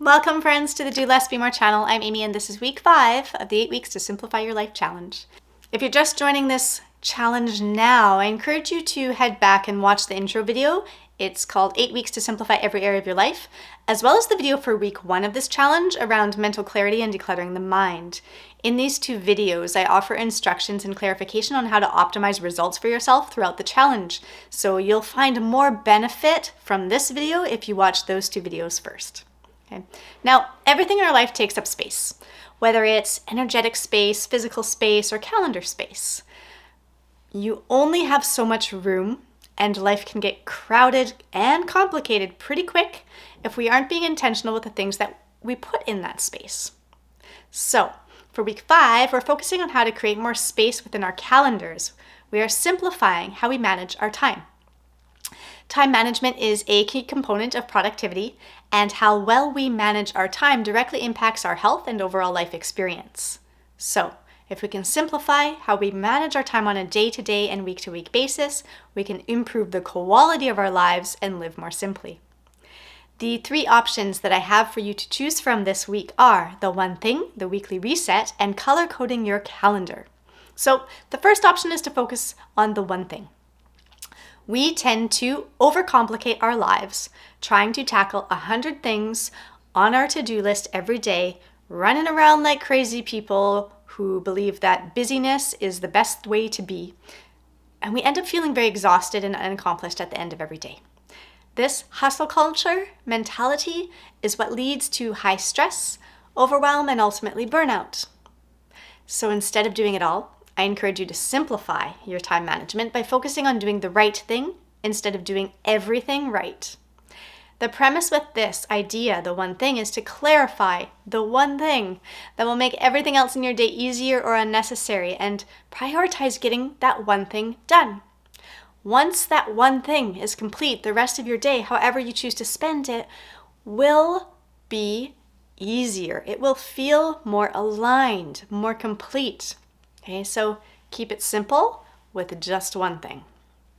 Welcome friends to the Do Less Be More channel. I'm Amy and this is week 5 of the 8 Weeks to Simplify Your Life challenge. If you're just joining this challenge now, I encourage you to head back and watch the intro video. It's called 8 Weeks to Simplify Every Area of Your Life, as well as the video for week 1 of this challenge around mental clarity and decluttering the mind. In these 2 videos, I offer instructions and clarification on how to optimize results for yourself throughout the challenge. So you'll find more benefit from this video if you watch those 2 videos first. Okay. Now, everything in our life takes up space, whether it's energetic space, physical space, or calendar space. You only have so much room, and life can get crowded and complicated pretty quick if we aren't being intentional with the things that we put in that space. So, for week 5, we're focusing on how to create more space within our calendars. We are simplifying how we manage our time. Time management is a key component of productivity, and how well we manage our time directly impacts our health and overall life experience. So, if we can simplify how we manage our time on a day-to-day and week-to-week basis, we can improve the quality of our lives and live more simply. The 3 options that I have for you to choose from this week are the one thing, the weekly reset, and color coding your calendar. So, the first option is to focus on the one thing. We tend to overcomplicate our lives, trying to tackle 100 things on our to-do list every day, running around like crazy people who believe that busyness is the best way to be. And we end up feeling very exhausted and unaccomplished at the end of every day. This hustle culture mentality is what leads to high stress, overwhelm, and ultimately burnout. So instead of doing it all, I encourage you to simplify your time management by focusing on doing the right thing instead of doing everything right. The premise with this idea, the one thing, is to clarify the one thing that will make everything else in your day easier or unnecessary and prioritize getting that one thing done. Once that one thing is complete, the rest of your day, however you choose to spend it, will be easier. It will feel more aligned, more complete. Okay, so keep it simple with just one thing.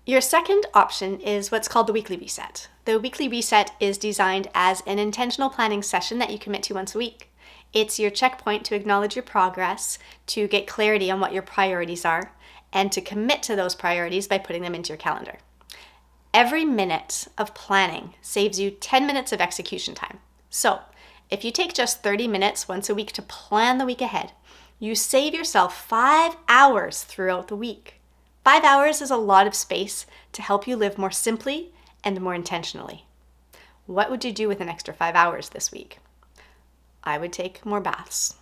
Your second option is what's called the weekly reset. The weekly reset is designed as an intentional planning session that you commit to once a week. It's your checkpoint to acknowledge your progress, to get clarity on what your priorities are, and to commit to those priorities by putting them into your calendar. Every minute of planning saves you 10 minutes of execution time. So, if you take just 30 minutes once a week to plan the week ahead, you save yourself 5 hours throughout the week. 5 hours is a lot of space to help you live more simply and more intentionally. What would you do with an extra 5 hours this week? I would take more baths.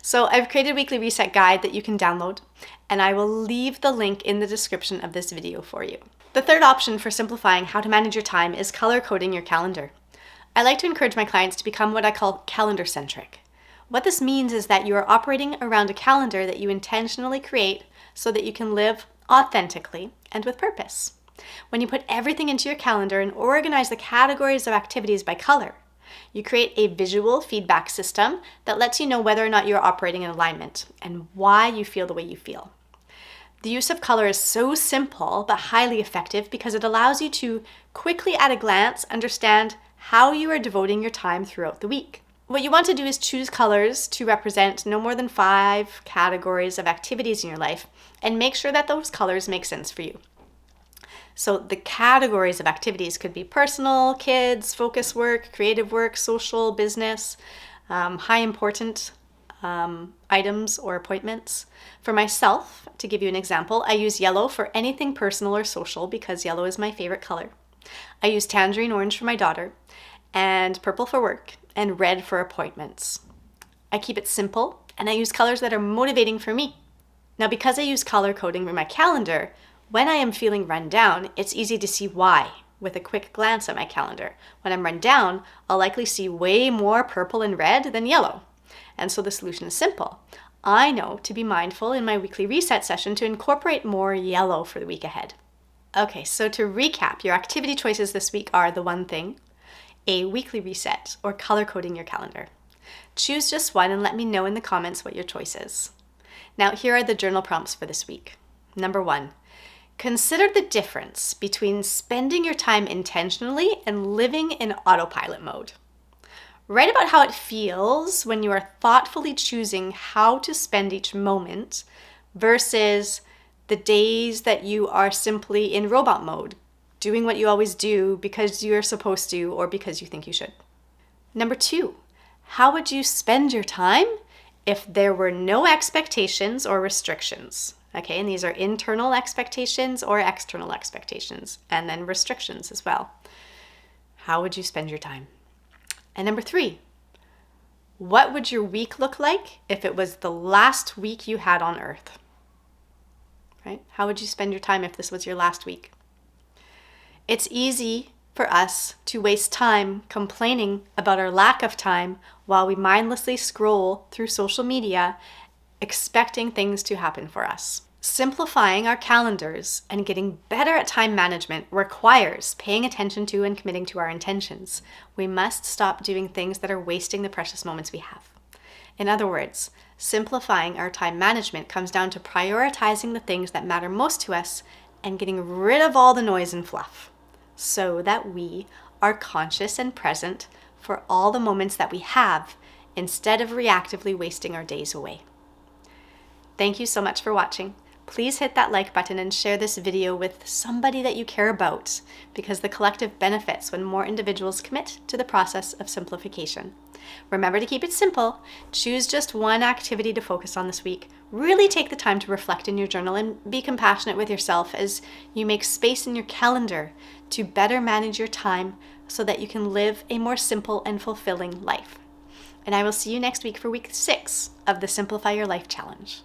So I've created a weekly reset guide that you can download, and I will leave the link in the description of this video for you. The third option for simplifying how to manage your time is color coding your calendar. I like to encourage my clients to become what I call calendar-centric. What this means is that you are operating around a calendar that you intentionally create so that you can live authentically and with purpose. When you put everything into your calendar and organize the categories of activities by color, you create a visual feedback system that lets you know whether or not you're operating in alignment and why you feel the way you feel. The use of color is so simple but highly effective because it allows you to quickly at a glance understand how you are devoting your time throughout the week. What you want to do is choose colors to represent no more than 5 categories of activities in your life and make sure that those colors make sense for you. So the categories of activities could be personal, kids, focus work, creative work, social, business, high important items or appointments. For myself, to give you an example, I use yellow for anything personal or social because yellow is my favorite color. I use tangerine orange for my daughter, and purple for work, and red for appointments. I keep it simple, and I use colors that are motivating for me. Now, because I use color coding in my calendar, when I am feeling run down, it's easy to see why with a quick glance at my calendar. When I'm run down, I'll likely see way more purple and red than yellow. And so the solution is simple. I know to be mindful in my weekly reset session to incorporate more yellow for the week ahead. Okay, so to recap, your activity choices this week are the one thing, a weekly reset, or color coding your calendar. Choose just one and let me know in the comments what your choice is. Now, here are the journal prompts for this week. Number 1, consider the difference between spending your time intentionally and living in autopilot mode. Write about how it feels when you are thoughtfully choosing how to spend each moment versus the days that you are simply in robot mode, doing what you always do because you're supposed to or because you think you should. Number 2, how would you spend your time if there were no expectations or restrictions? Okay, and these are internal expectations or external expectations, and then restrictions as well. How would you spend your time? And number 3, what would your week look like if it was the last week you had on Earth? Right? How would you spend your time if this was your last week? It's easy for us to waste time complaining about our lack of time while we mindlessly scroll through social media, expecting things to happen for us. Simplifying our calendars and getting better at time management requires paying attention to and committing to our intentions. We must stop doing things that are wasting the precious moments we have. In other words, simplifying our time management comes down to prioritizing the things that matter most to us and getting rid of all the noise and fluff so that we are conscious and present for all the moments that we have instead of reactively wasting our days away. Thank you so much for watching. Please hit that like button and share this video with somebody that you care about, because the collective benefits when more individuals commit to the process of simplification. Remember to keep it simple. Choose just one activity to focus on this week. Really take the time to reflect in your journal and be compassionate with yourself as you make space in your calendar to better manage your time so that you can live a more simple and fulfilling life. And I will see you next week for week 6 of the Simplify Your Life Challenge.